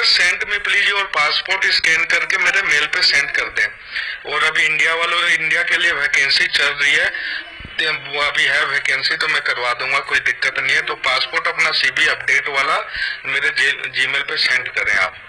Send में please और passport scan करके मेरे मेल पे सेंड कर दें। और अभी इंडिया के लिए वैकेंसी चल रही है, तो वो अभी है वैकेंसी, तो मैं करवा दूंगा, कोई दिक्कत नहीं है। तो पासपोर्ट अपना सीवी अपडेट वाला मेरे जीमेल पे सेंड करें आप।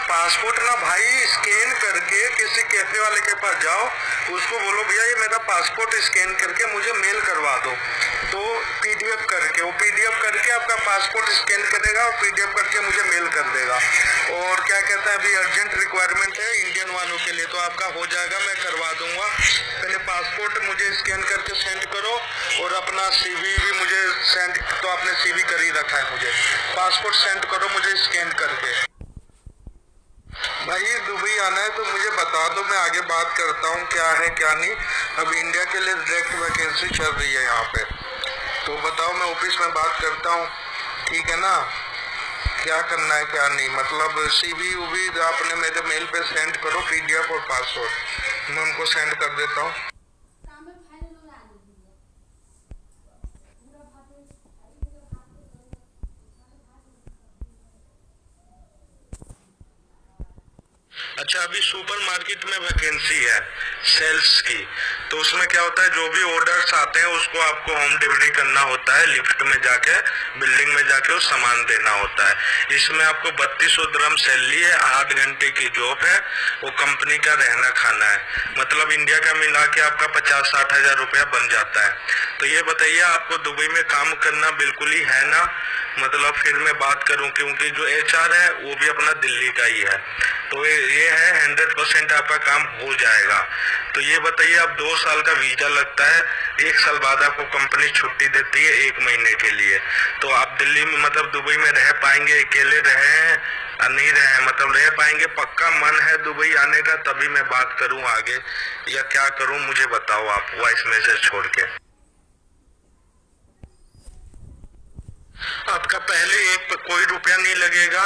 पासपोर्ट ना भाई स्कैन करके किसी कैफे वाले के पास जाओ, उसको बोलो भैया ये मेरा पासपोर्ट स्कैन करके मुझे मेल करवा दो, तो पीडीएफ करके, वो पीडीएफ करके आपका पासपोर्ट स्कैन करेगा और पीडीएफ करके मुझे मेल कर देगा। और क्या कहता है, अभी अर्जेंट रिक्वायरमेंट है इंडियन वालों के लिए, तो आपका हो जाएगा, मैं करवा दूंगा। पहले पासपोर्ट मुझे स्कैन करके सेंड करो और अपना सीवी भी मुझे सेंड, तो आपने सीवी कर ही रखा है, मुझे पासपोर्ट सेंड करो मुझे स्कैन करके। भाई दुबई आना है तो मुझे बता दो, मैं आगे बात करता हूँ क्या है क्या नहीं। अब इंडिया के लिए डायरेक्ट वैकेंसी चल रही है यहाँ पे, तो बताओ, मैं ऑफिस में बात करता हूँ, ठीक है ना, क्या करना है क्या नहीं। मतलब सीवी उवी आपने मेरे मेल पे सेंड करो, पीडीएफ और पासवर्ड मैं उनको सेंड कर देता हूँ। अच्छा, अभी सुपर मार्केट में वैकेंसी है सेल्स की, तो उसमें क्या होता है, जो भी ऑर्डर्स आते हैं उसको आपको होम डिलीवरी करना होता है, लिफ्ट में जाके बिल्डिंग में जाके वो सामान देना होता है। इसमें आपको 3200 दिरहम सैलरी है, 8 घंटे की जॉब है, वो कंपनी का रहना खाना है, मतलब इंडिया का मिला के आपका 50-60 हजार रुपया बन जाता है। तो ये बताइए, आपको दुबई में काम करना बिल्कुल ही है ना? मतलब फिर मैं बात करूं, क्योंकि जो एचआर है वो भी अपना दिल्ली का ही है, तो ये है 100% आपका काम हो जाएगा। तो ये बताइए, अब 2 साल का वीजा लगता है, 1 साल बाद आपको कंपनी छुट्टी देती है 1 महीने के लिए। तो आप दिल्ली में मतलब दुबई में रह पाएंगे? अकेले रहे हैं नहीं रहे, मतलब रह पाएंगे? पक्का मन है दुबई आने का? तभी मैं बात करूं आगे, या क्या करूं मुझे बताओ आप, वॉइस मैसेज छोड़ के। आपका पहले एक कोई रुपया नहीं लगेगा,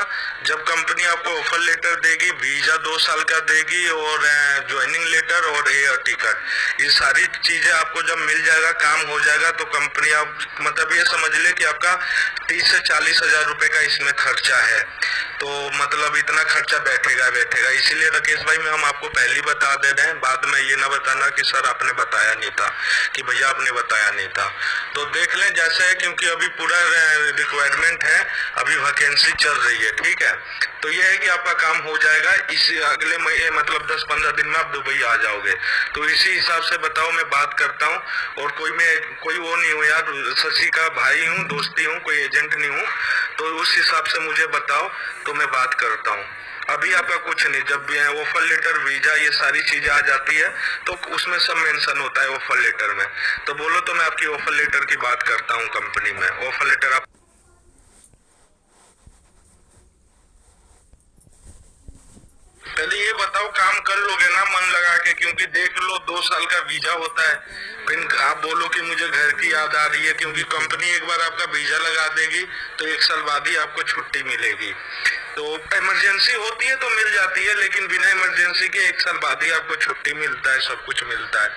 जब कंपनी आपको ऑफर लेटर देगी, वीजा 2 साल का देगी, और ज्वाइनिंग लेटर और एयर टिकट, ये सारी चीजें आपको जब मिल जाएगा, काम हो जाएगा, तो कंपनी आप मतलब ये समझ ले कि आपका 30 से 40 हजार रुपए का इसमें खर्चा है। तो मतलब इतना खर्चा बैठेगा, इसीलिए राकेश भाई मैं हम आपको पहले ही बता दे रहे हैं, बाद में ये ना बताना कि सर आपने बताया नहीं था, कि भैया आपने बताया नहीं था। तो देख लें जैसे है, क्योंकि अभी पूरा रिक्वायरमेंट है, अभी वैकेंसी चल रही है, ठीक है। तो ये है कि आपका काम हो जाएगा, इस अगले महीने मतलब 10-15 दिन में आप दुबई आ जाओगे। तो इसी हिसाब से बताओ, मैं बात करता हूँ, और कोई वो नहीं हूँ यार, शशि का भाई हूँ, दोस्ती हूँ, कोई एजेंट नहीं हूँ। तो उस हिसाब से मुझे बताओ, तो मैं बात करता हूँ। अभी आपका कुछ नहीं, जब भी ऑफर लेटर, वीजा, ये सारी चीजें आ जाती है, तो उसमें सब मेंशन होता है ऑफर लेटर में। तो बोलो, तो मैं आपकी ऑफर लेटर की बात करता हूँ कंपनी में। ऑफर लेटर आप पहले ये बताओ, काम कर लोगे ना मन लगा के? क्योंकि देख लो 2 साल का वीजा होता है, फिर आप बोलो कि मुझे घर की याद आ रही है, क्योंकि कंपनी एक बार आपका वीजा लगा देगी तो 1 साल बाद ही आपको छुट्टी मिलेगी। तो इमरजेंसी होती है तो मिल जाती है, लेकिन बिना इमरजेंसी के 1 साल बाद ही आपको छुट्टी मिलता है, सब कुछ मिलता है।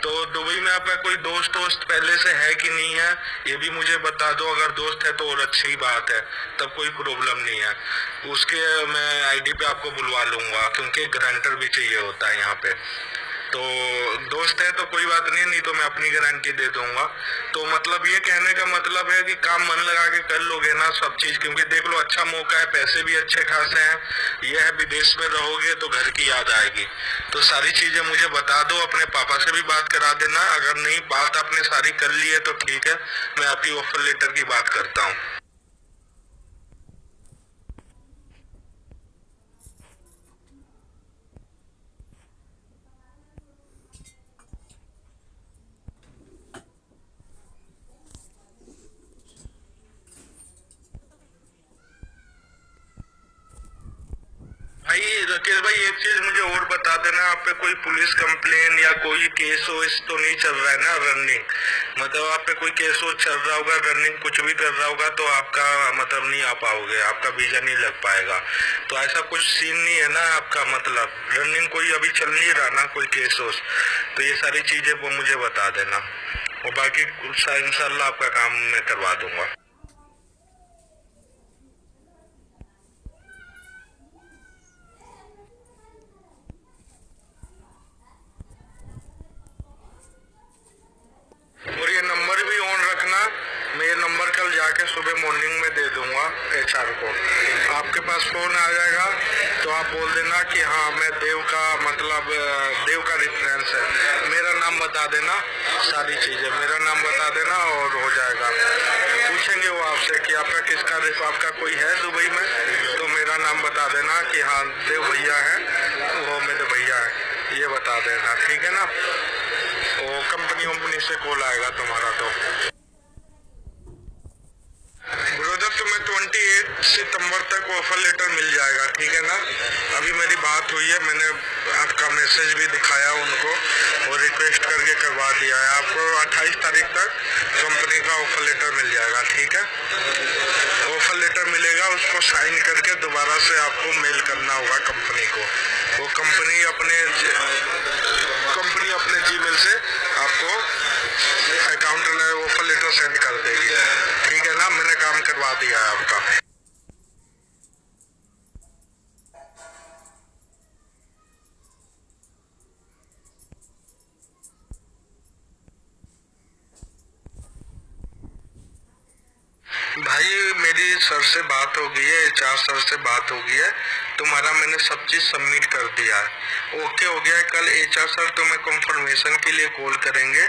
तो दुबई में आपका कोई दोस्त पहले से है कि नहीं है, ये भी मुझे बता दो। अगर दोस्त है तो और अच्छी बात है, तब कोई प्रॉब्लम नहीं है, उसके मैं आईडी पे आपको बुलवा लूंगा, क्योंकि गारंटर भी चाहिए होता है यहाँ पे। तो दोस्त है तो कोई बात नहीं, नहीं तो मैं अपनी गारंटी दे दूंगा। तो मतलब ये कहने का मतलब है कि काम मन लगा के कर लोगे ना सब चीज, क्योंकि देख लो अच्छा मौका है, पैसे भी अच्छे खासे हैं, ये है विदेश में रहोगे तो घर की याद आएगी। तो सारी चीजें मुझे बता दो, अपने पापा से भी बात करा देना, अगर नहीं बात आपने सारी कर ली है तो ठीक है, मैं आपकी ऑफर लेटर की बात करता हूँ। भाई राकेश भाई एक चीज मुझे और बता देना, आप पे कोई पुलिस कंप्लेन या कोई केस वेस तो नहीं चल रहा है ना रनिंग? मतलब आप पे कोई केस वो चल रहा होगा, रनिंग कुछ भी कर रहा होगा तो आपका मतलब नहीं आ पाओगे, आपका वीजा नहीं लग पाएगा। तो ऐसा कुछ सीन नहीं है ना आपका, मतलब रनिंग कोई अभी चल नहीं रहा ना कोई केस वेस? तो ये सारी चीजें वो मुझे बता देना, और बाकी इंशाल्लाह आपका काम मैं करवा दूंगा। और ये नंबर भी ऑन रखना, मैं ये नंबर कल जाके सुबह मॉर्निंग में दे दूंगा HR को। आपके पास फोन आ जाएगा तो आप बोल देना कि हाँ मैं देव का मतलब देव का रेफरेंस है, मेरा नाम बता देना, सारी चीजें मेरा नाम बता देना और हो जाएगा। पूछेंगे वो आपसे कि आपका किसका आपका कोई है दुबई में, तो मेरा नाम बता देना कि हाँ देव भैया है, वो मेरे भैया है, ये बता देना, ठीक है ना? वो कंपनी से कॉल आएगा तुम्हारा। तो ब्रदर तुम्हें 28 सितंबर तक ऑफर लेटर मिल जाएगा, ठीक है ना? अभी मेरी बात हुई है, मैंने आपका मैसेज भी दिखाया उनको और रिक्वेस्ट करके करवा दिया है। आपको 28 तारीख तक कंपनी का ऑफर लेटर मिल जाएगा, ठीक है? ऑफर लेटर मिलेगा, उसको साइन करके दोबारा से आपको मेल करना होगा कंपनी को। वो कंपनी अपने जीमेल से आपको अकाउंट में ऑफर लेटर सेंड कर देगी, ठीक है ना? मैंने काम करवा दिया है आपका। भाई मेरी सर से बात हो गई है, HR सर से बात हो गई है, तुम्हारा मैंने सब चीज सबमिट कर दिया है, ओके हो गया है। कल HR सर तुम्हें कंफर्मेशन के लिए कॉल करेंगे,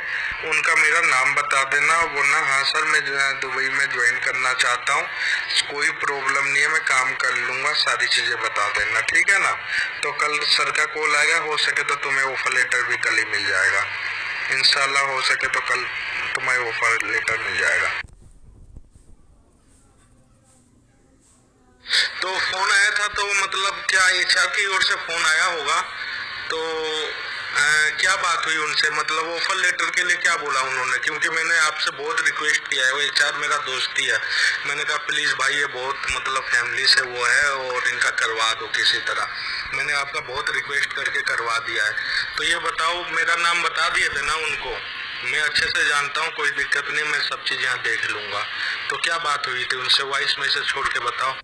उनका मेरा नाम बता देना, बोलना हाँ सर मैं दुबई में ज्वाइन करना चाहता हूँ, कोई प्रॉब्लम नहीं है, मैं काम कर लूंगा, सारी चीजें बता देना, ठीक है ना? तो कल सर का कॉल आएगा, हो सके तो तुम्हें ऑफर लेटर भी कल ही मिल जाएगा इंशाल्लाह, हो सके तो कल तुम्हें ऑफर लेटर मिल जाएगा। तो फोन आया था तो मतलब क्या HR की ओर से फोन आया होगा, तो क्या बात हुई उनसे, मतलब ऑफर लेटर के लिए क्या बोला उन्होंने? क्योंकि मैंने आपसे बहुत रिक्वेस्ट किया है, वो HR मेरा दोस्त ही है, मैंने कहा प्लीज भाई ये बहुत मतलब फैमिली से वो है और इनका करवा दो किसी तरह, मैंने आपका बहुत रिक्वेस्ट करके करवा दिया है। तो ये बताओ, मेरा नाम बता दिए थे ना उनको, मैं अच्छे से जानता हूँ, कोई दिक्कत नहीं, मैं सब चीज यहाँ देख लूंगा। तो क्या बात हुई थी उनसे, वॉइस मैसेज छोड़ के बताओ।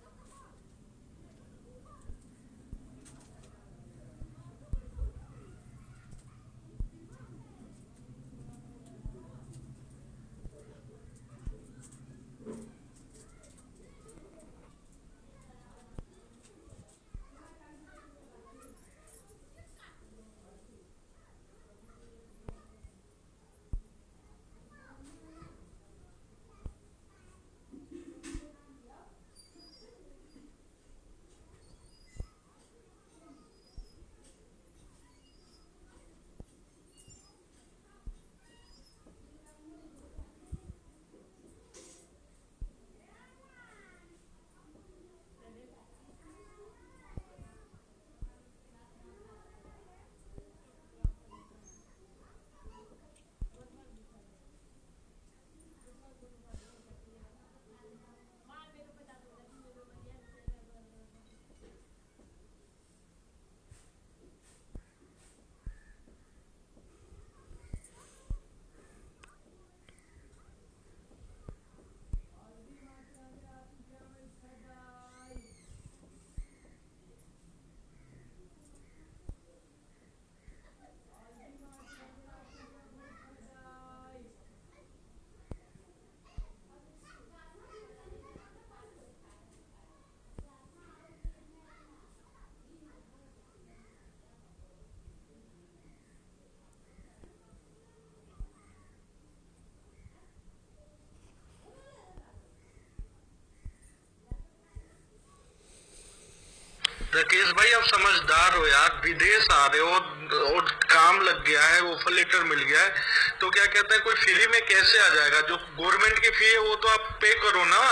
राकेश भाई आप समझदार हो यार, विदेश आ रहे हो, और काम लग गया है, ऑफर लेटर मिल गया है, तो क्या कहते हैं कोई फ्री में कैसे आ जाएगा? जो गवर्नमेंट की फी है वो तो आप पे करो ना,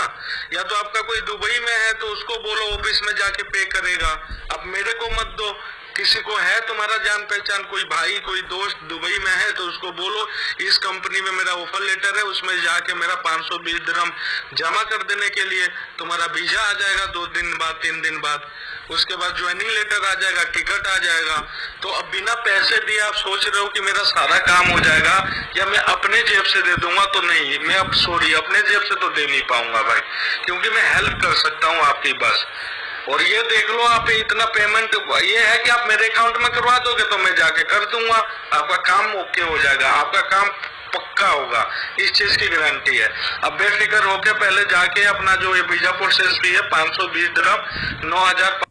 या तो आपका कोई दुबई में है तो उसको बोलो ऑफिस में जाके पे करेगा, आप मेरे को मत दो। किसी को है तुम्हारा जान पहचान, कोई भाई कोई दोस्त दुबई में है तो उसको बोलो इस कंपनी में मेरा ऑफर लेटर है, उसमें जाके मेरा 520 दिरहम जमा कर देने के लिए तुम्हारा वीजा आ जाएगा 2 दिन बाद 3 दिन बाद, उसके बाद ज्वाइनिंग लेटर आ जाएगा, टिकट आ जाएगा। तो अब बिना पैसे दिए आप सोच रहे हो कि मेरा सारा काम हो जाएगा या मैं अपने जेब से दे दूंगा? तो नहीं, मैं अब सॉरी अपने जेब से तो दे नहीं पाऊंगा भाई, क्योंकि मैं हेल्प कर सकता हूँ आपकी बस। और ये देख लो आप इतना पेमेंट, ये है कि आप मेरे अकाउंट में करवा दोगे तो मैं जाके कर दूंगा, आपका काम ओके हो जाएगा, आपका काम पक्का होगा, इस चीज की गारंटी है। अब बेफिक्र होके पहले जाके अपना जो ये वीजा प्रोसेस फी है 520 दिरहम 9,000।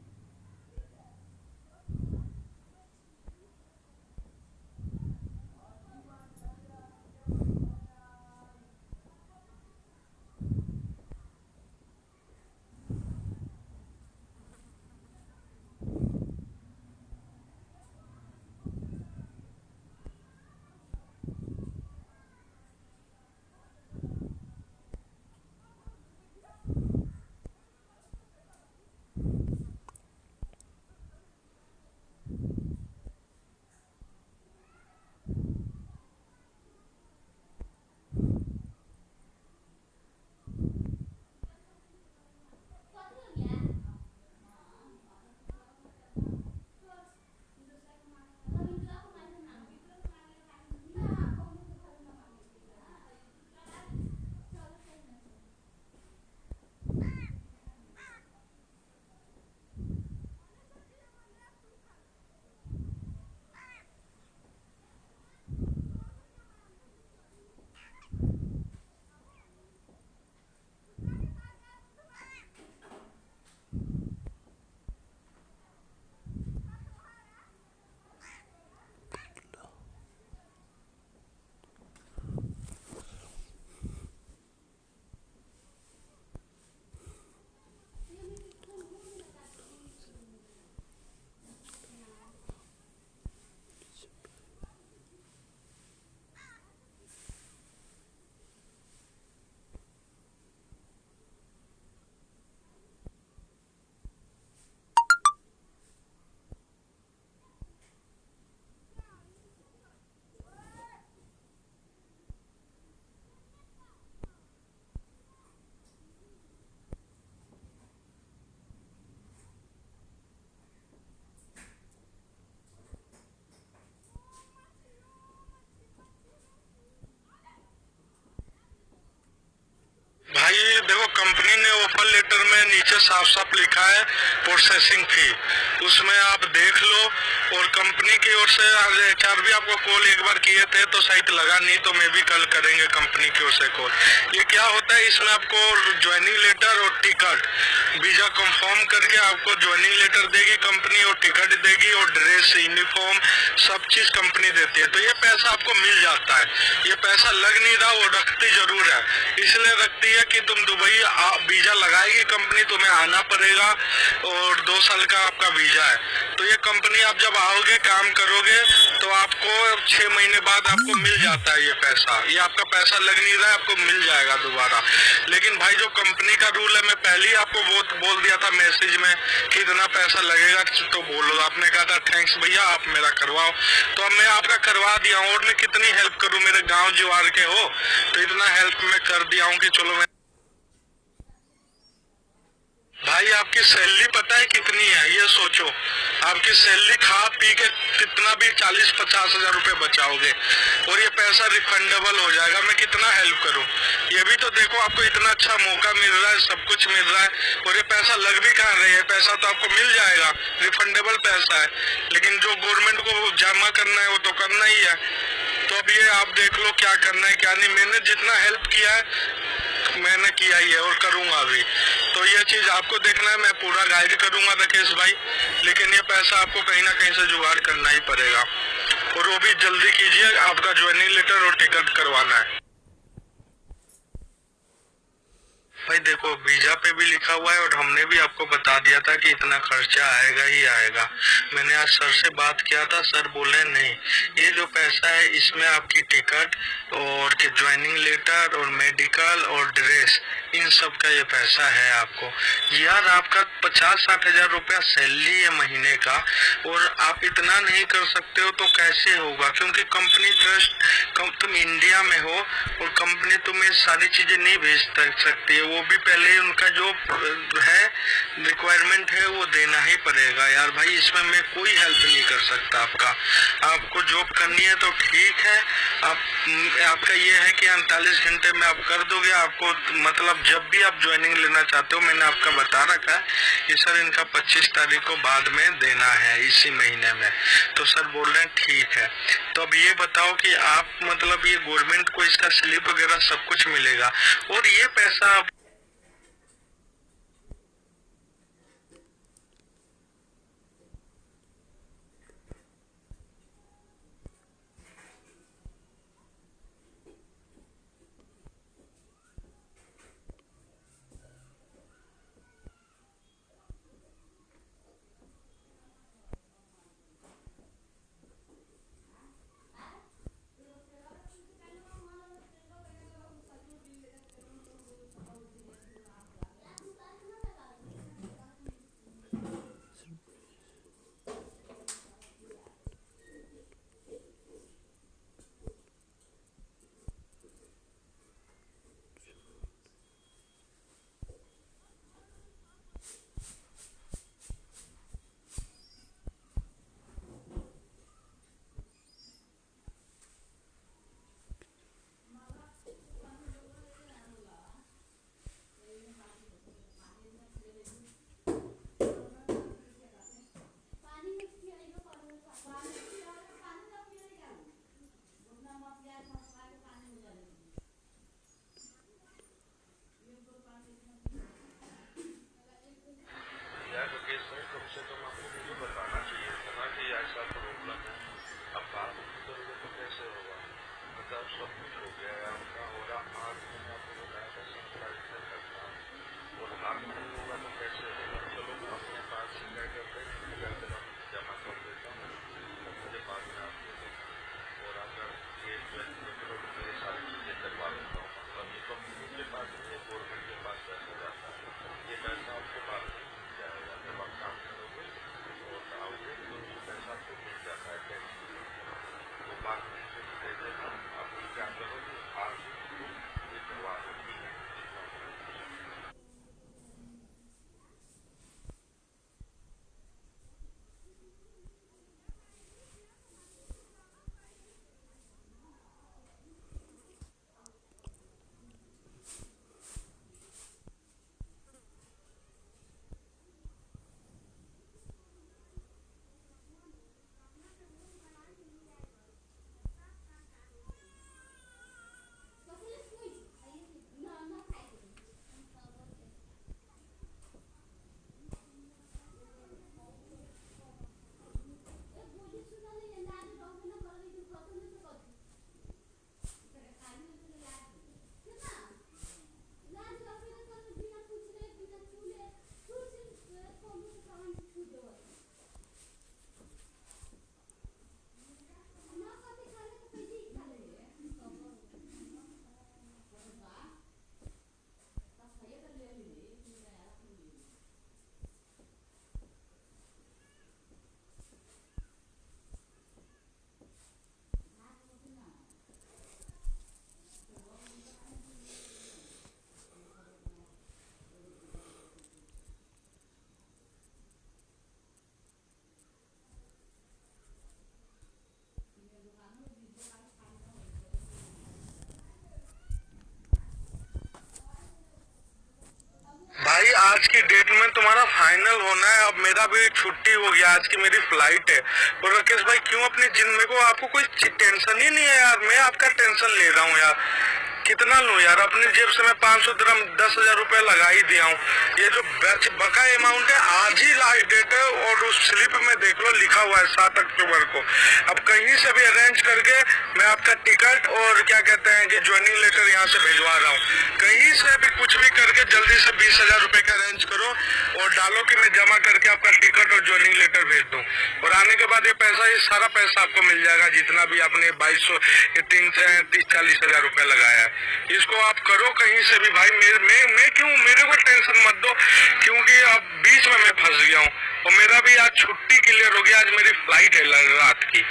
भाई देखो कंपनी ने ऑफर लेटर में नीचे साफ साफ लिखा है प्रोसेसिंग फी, उसमें आप देख लो। और कंपनी की ओर से HR भी आपको कॉल एक बार किए थे तो साइट लगा नहीं, तो मैं भी कल करेंगे कंपनी की ओर से कॉल। ये क्या होता है, इसमें आपको ज्वाइनिंग लेटर और टिकट, वीजा कंफर्म करके आपको ज्वाइनिंग लेटर देगी कंपनी और टिकट देगी और ड्रेस यूनिफॉर्म सब चीज कंपनी देती है। तो ये पैसा आपको मिल जाता है, ये पैसा लग नहीं रहा, वो रखती जरूर है, इसलिए रखती है कि तुम दुबई वीजा लगाएगी कंपनी, तुम्हें आना पड़ेगा और 2 साल का आपका वीजा है। तो ये कंपनी आप जब आओगे काम करोगे तो आपको 6 महीने बाद आपको मिल जाता है ये पैसा, ये आपका पैसा लग नहीं रहा है, आपको मिल जाएगा दोबारा। लेकिन भाई जो कंपनी का रूल है, मैं पहले ही आपको बोल दिया था मैसेज में कि इतना पैसा लगेगा, तो बोलो, आपने कहा था थैंक्स भैया आप मेरा करवाओ, तो अब मैं आपका करवा दिया हूँ। और मैं कितनी हेल्प करूँ, मेरे गाँव जीवार के हो, तो इतना हेल्प मैं कर दिया हूँ कि चलो मैं। भाई आपकी सैलरी पता है कितनी है, ये सोचो, आपकी सैलरी खा पी के कितना भी 40-50 हजार रुपए बचाओगे और ये पैसा रिफंडेबल हो जाएगा। मैं कितना हेल्प करूं, ये भी तो देखो, आपको इतना अच्छा मौका मिल रहा है, सब कुछ मिल रहा है और ये पैसा लग भी कहाँ रही है, पैसा तो आपको मिल जाएगा, रिफंडेबल पैसा है, लेकिन जो गवर्नमेंट को जमा करना है वो तो करना ही है। तो अब ये आप देख लो क्या करना है क्या नहीं। मैंने जितना हेल्प किया है मैंने किया ही है और करूंगा भी, तो ये चीज आपको देखना है, मैं पूरा गाइड करूंगा राकेश भाई, लेकिन ये पैसा आपको कहीं ना कहीं से जुगाड़ करना ही पड़ेगा और वो भी जल्दी कीजिए, आपका ज्वाइनिंग लेटर और टिकट करवाना है। भाई देखो, वीजा पे भी लिखा हुआ है और हमने भी आपको बता दिया था कि इतना खर्चा आएगा ही आएगा। मैंने आज सर से बात किया था, सर बोले नहीं, ये जो पैसा है इसमें आपकी टिकट और के ज्वाइनिंग लेटर और मेडिकल और ड्रेस, इन सब का ये पैसा है आपको। यार आपका 50-60 हजार रुपया सैलरी है महीने का, और आप इतना नहीं कर सकते हो तो कैसे होगा? क्योंकि कंपनी ट्रस्ट, तुम इंडिया में हो और कंपनी तुम्हें सारी चीजें नहीं भेज सकती है, वो भी पहले उनका जो है रिक्वायरमेंट है वो देना ही पड़ेगा। यार भाई इसमें मैं कोई हेल्प नहीं कर सकता आपका। आपको जॉब करनी है तो ठीक है, आपका ये है कि 48 घंटे में आप कर दोगे। आपको मतलब जब भी आप ज्वाइनिंग लेना चाहते हो, मैंने आपका बता रखा है कि सर इनका 25 तारीख को बाद में देना है, इसी महीने में। तो सर बोल रहे हैं ठीक है। तो अब ये बताओ कि आप मतलब ये गवर्नमेंट को इसका स्लिप वगैरह सब कुछ मिलेगा, और ये पैसा आप भाई आज की डेट में तुम्हारा फाइनल होना है। अब मेरा भी छुट्टी हो गया, आज की मेरी फ्लाइट है। और राकेश भाई क्यों अपनी जिंदगी को, आपको कोई टेंशन ही नहीं है यार? मैं आपका टेंशन ले रहा हूँ यार। कितना लूं यार? अपनी जेब से मैं 500 दिरहम 10,000 रुपए लगा ही दिया हूँ। ये जो बका अमाउंट है, आज ही लास्ट डेट है और उस स्लिप में देख लो लिखा हुआ है 7 अक्टूबर को। अब कहीं से भी अरेंज करके मैं आपका टिकट और क्या कहते हैं कि ज्वाइनिंग लेटर यहाँ से भिजवा रहा हूँ। कहीं से भी कुछ भी करके जल्दी से 20,000 रुपए का अरेंज करो और डालो कि मैं जमा करके आपका टिकट और ज्वाइनिंग लेटर भेज दूँ। और आने के बाद ये सारा पैसा आपको मिल जाएगा, जितना भी आपने 2200 30-40,000 रुपया लगाया है। इसको आप करो कहीं से भी भाई। मैं क्यों, मेरे को टेंशन मत दो, क्योंकि अब बीच में मैं फंस गया हूँ और मेरा भी आज छुट्टी क्लियर हो गया। आज मेरी फ्लाइट है रात की,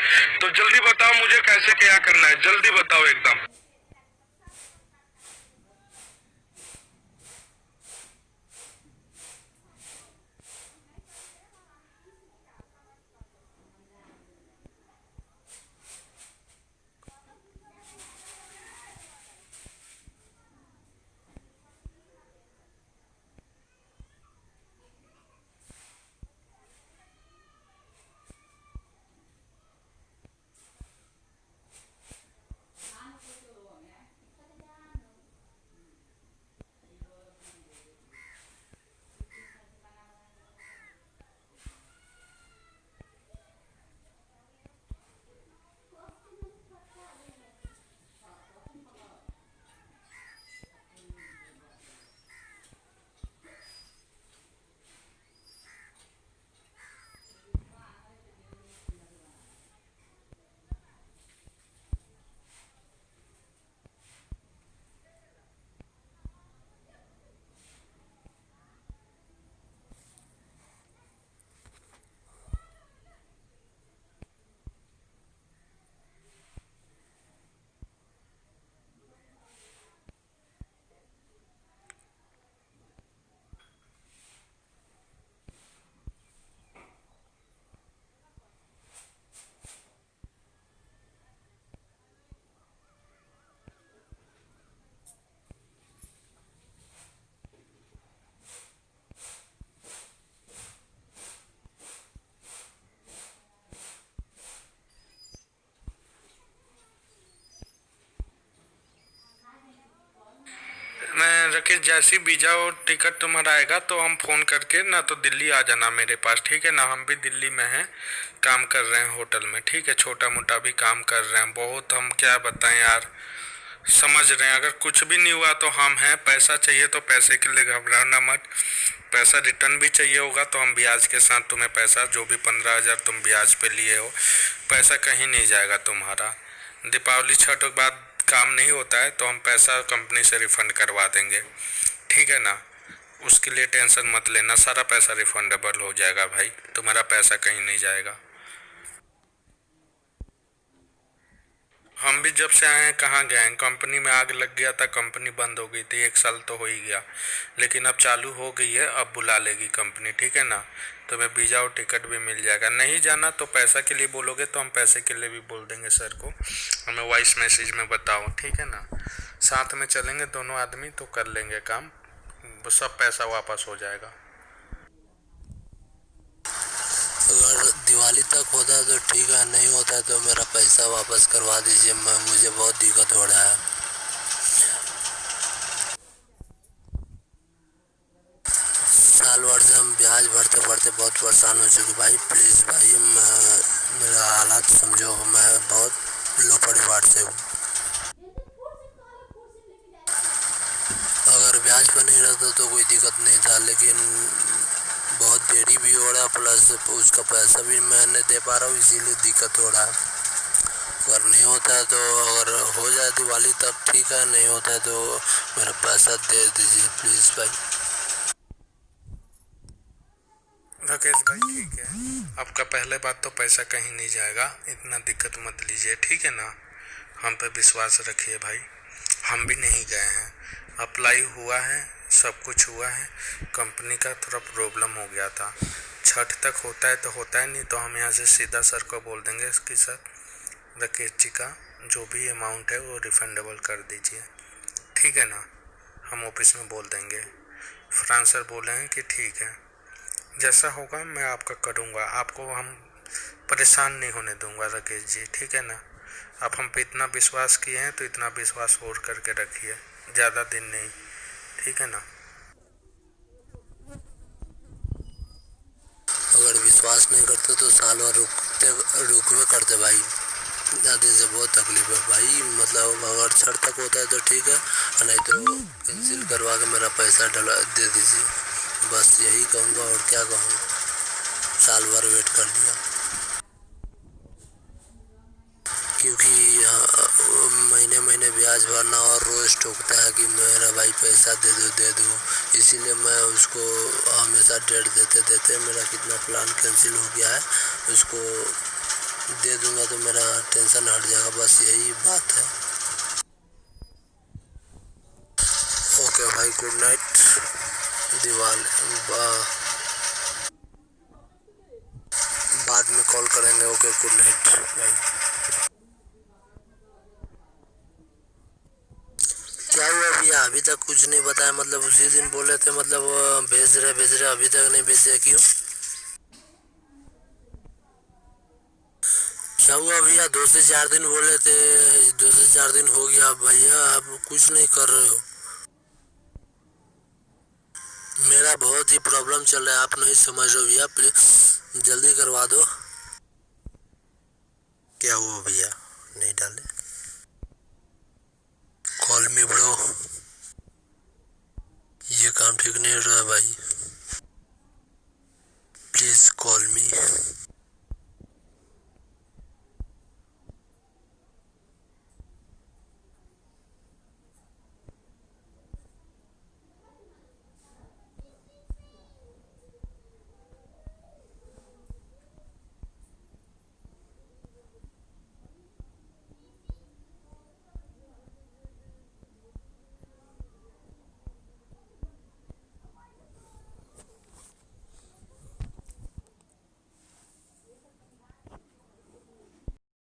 तो जल्दी बताओ मुझे कैसे क्या करना है, जल्दी बताओ एकदम। मैं राकेश, जैसी वीजा और टिकट तुम्हारा आएगा तो हम फोन करके ना तो दिल्ली आ जाना मेरे पास, ठीक है ना। हम भी दिल्ली में हैं, काम कर रहे हैं होटल में, ठीक है। छोटा मोटा भी काम कर रहे हैं, बहुत हम क्या बताएं यार, समझ रहे हैं। अगर कुछ भी नहीं हुआ तो हम हैं, पैसा चाहिए तो पैसे के लिए घबराना मत। पैसा रिटर्न भी चाहिए होगा तो हम ब्याज के साथ तुम्हें पैसा, जो भी 15,000 तुम ब्याज पे लिए हो, पैसा कहीं नहीं जाएगा तुम्हारा। दीपावली छठ के बाद काम नहीं होता है तो हम पैसा कंपनी से रिफंड करवा देंगे, ठीक है ना। उसके लिए टेंशन मत लेना, सारा पैसा रिफंडेबल हो जाएगा भाई, तुम्हारा पैसा कहीं नहीं जाएगा। हम भी जब से आए हैं कहाँ गए हैं, कंपनी में आग लग गया था, कंपनी बंद हो गई थी, 1 साल तो हो ही गया, लेकिन अब चालू हो गई है, अब बुला लेगी कंपनी, ठीक है ना। तुम्हें वीज़ा और टिकट भी मिल जाएगा। नहीं जाना तो पैसा के लिए बोलोगे तो हम पैसे के लिए भी बोल देंगे सर को, हमें वॉइस मैसेज में बताओ, ठीक है ना। साथ में चलेंगे दोनों आदमी तो कर लेंगे काम, सब पैसा वापस हो जाएगा। अगर दिवाली तक होता है तो ठीक है, नहीं होता है तो मेरा पैसा वापस करवा दीजिए। मुझे बहुत दिक्कत हो रहा है। साल भर से हम ब्याज भरते भरते बहुत परेशान हो चुके भाई, प्लीज़ भाई मेरा हालात समझो। मैं बहुत लो परिवार से हूँ। अगर ब्याज पर नहीं रहता तो कोई दिक्कत नहीं था, लेकिन बहुत देरी भी हो रहा, प्लस उसका पैसा भी मैं नहीं दे पा रहा हूँ, इसीलिए दिक्कत हो रहा है। अगर नहीं होता है तो, अगर हो जाए दिवाली तक ठीक है, नहीं होता है तो मेरा पैसा दे दीजिए प्लीज़ भाई। राकेश भाई ठीक है, आपका पहले बात तो पैसा कहीं नहीं जाएगा, इतना दिक्कत मत लीजिए, ठीक है ना। हम पे विश्वास रखिए भाई, हम भी नहीं गए हैं, अप्लाई हुआ है, सब कुछ हुआ है। कंपनी का थोड़ा प्रॉब्लम हो गया था, छठ तक होता है तो होता है, नहीं तो हम यहाँ से सीधा सर को बोल देंगे कि सर राकेश जी का जो भी अमाउंट है वो रिफंडेबल कर दीजिए, ठीक है ना। हम ऑफिस में बोल देंगे। फ्रांस सर बोले हैं कि ठीक है, जैसा होगा मैं आपका करूँगा, आपको हम परेशान नहीं होने दूंगा राकेश जी, ठीक है ना। आप हम पे इतना विश्वास किए हैं तो इतना विश्वास और करके रखिए, ज़्यादा दिन नहीं, ठीक है ना। अगर विश्वास नहीं करते तो साल भर रुकवे करते भाई। दिन से बहुत तकलीफ है भाई, मतलब अगर छठ तक होता है तो ठीक है, नहीं तो कैंसिल करवा के मेरा पैसा दे दीजिए, बस यही कहूँगा और क्या कहूँ। साल भर वेट कर लिया, क्योंकि महीने महीने ब्याज भरना और रोज़ टोकता है कि मेरा भाई पैसा दे दो, इसीलिए मैं उसको हमेशा डेट देते देते मेरा कितना प्लान कैंसिल हो गया है, उसको दे दूंगा तो मेरा टेंशन हट जाएगा, बस यही बात है। ओके भाई, गुड नाइट। दिवाली बाद में कॉल करेंगे। ओके, गुड नाइट भाई। क्या हुआ भैया, अभी तक कुछ नहीं बताया, मतलब उसी दिन बोले थे, मतलब भेज रहे अभी तक नहीं भेजे, क्यों? क्या हुआ भैया, 2 से 4 दिन बोले थे, 2 से 4 दिन हो गया भैया, आप कुछ नहीं कर रहे हो। मेरा बहुत ही प्रॉब्लम चल रहा है, आप नहीं समझ रहे हो भैया, प्लीज जल्दी करवा दो। क्या हुआ भैया, नहीं डाले? कॉल मी ब्रो, ये काम ठीक नहीं हो रहा है भाई।